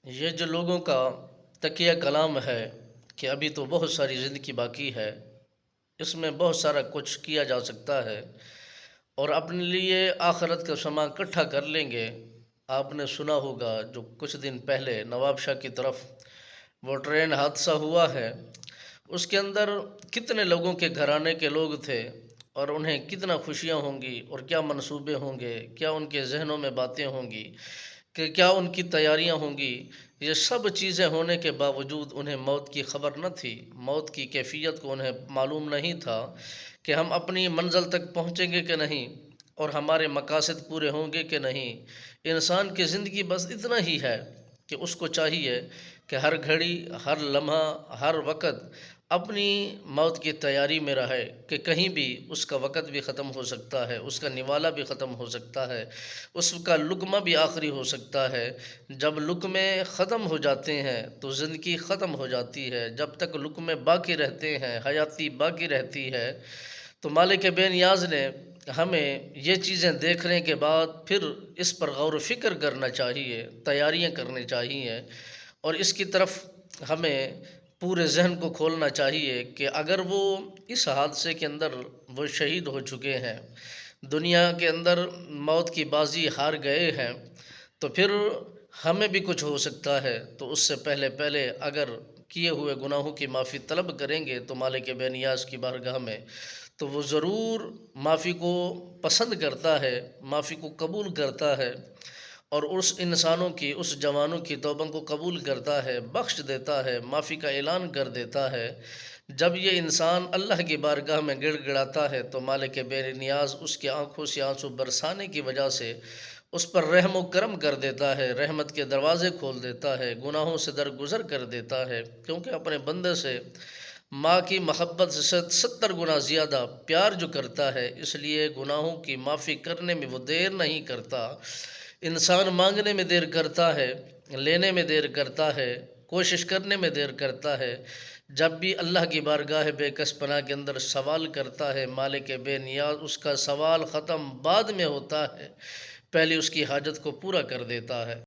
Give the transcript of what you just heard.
یہ جو لوگوں کا تکیہ کلام ہے کہ ابھی تو بہت ساری زندگی باقی ہے، اس میں بہت سارا کچھ کیا جا سکتا ہے اور اپنے لیے آخرت کا سامان اکٹھا کر لیں گے۔ آپ نے سنا ہوگا جو کچھ دن پہلے نواب شاہ کی طرف وہ ٹرین حادثہ ہوا ہے، اس کے اندر کتنے لوگوں کے گھرانے کے لوگ تھے اور انہیں کتنا خوشیاں ہوں گی اور کیا منصوبے ہوں گے، کیا ان کے ذہنوں میں باتیں ہوں گی، کہ کیا ان کی تیاریاں ہوں گی۔ یہ سب چیزیں ہونے کے باوجود انہیں موت کی خبر نہ تھی، موت کی کیفیت کو انہیں معلوم نہیں تھا کہ ہم اپنی منزل تک پہنچیں گے کہ نہیں اور ہمارے مقاصد پورے ہوں گے کہ نہیں۔ انسان کی زندگی بس اتنا ہی ہے کہ اس کو چاہیے کہ ہر گھڑی، ہر لمحہ، ہر وقت اپنی موت کی تیاری میں رہے کہ کہیں بھی اس کا وقت بھی ختم ہو سکتا ہے، اس کا نوالا بھی ختم ہو سکتا ہے، اس کا لقمہ بھی آخری ہو سکتا ہے۔ جب لقمے ختم ہو جاتے ہیں تو زندگی ختم ہو جاتی ہے، جب تک لقمے باقی رہتے ہیں، حیاتی باقی رہتی ہے۔ تو مالک بے نیاز نے ہمیں یہ چیزیں دیکھنے کے بعد پھر اس پر غور و فکر کرنا چاہیے، تیاریاں کرنی چاہیے اور اس کی طرف ہمیں پورے ذہن کو کھولنا چاہیے کہ اگر وہ اس حادثے کے اندر وہ شہید ہو چکے ہیں، دنیا کے اندر موت کی بازی ہار گئے ہیں، تو پھر ہمیں بھی کچھ ہو سکتا ہے۔ تو اس سے پہلے اگر کیے ہوئے گناہوں کی معافی طلب کریں گے تو مالک بے نیاز کی بارگاہ میں، تو وہ ضرور معافی کو پسند کرتا ہے، معافی کو قبول کرتا ہے اور اس انسانوں کی، اس جوانوں کی توبہ کو قبول کرتا ہے، بخش دیتا ہے، معافی کا اعلان کر دیتا ہے۔ جب یہ انسان اللہ کی بارگاہ میں گڑ گڑاتا ہے تو مالک بے نیاز اس کی آنکھوں سے آنسو برسانے کی وجہ سے اس پر رحم و کرم کر دیتا ہے، رحمت کے دروازے کھول دیتا ہے، گناہوں سے درگزر کر دیتا ہے، کیونکہ اپنے بندے سے ماں کی محبت سے 70 گنا زیادہ پیار جو کرتا ہے، اس لیے گناہوں کی معافی کرنے میں وہ دیر نہیں کرتا۔ انسان مانگنے میں دیر کرتا ہے، لینے میں دیر کرتا ہے، کوشش کرنے میں دیر کرتا ہے، جب بھی اللہ کی بارگاہ بے کس پناہ کے اندر سوال کرتا ہے، مالک بے نیاز اس کا سوال ختم بعد میں ہوتا ہے، پہلے اس کی حاجت کو پورا کر دیتا ہے۔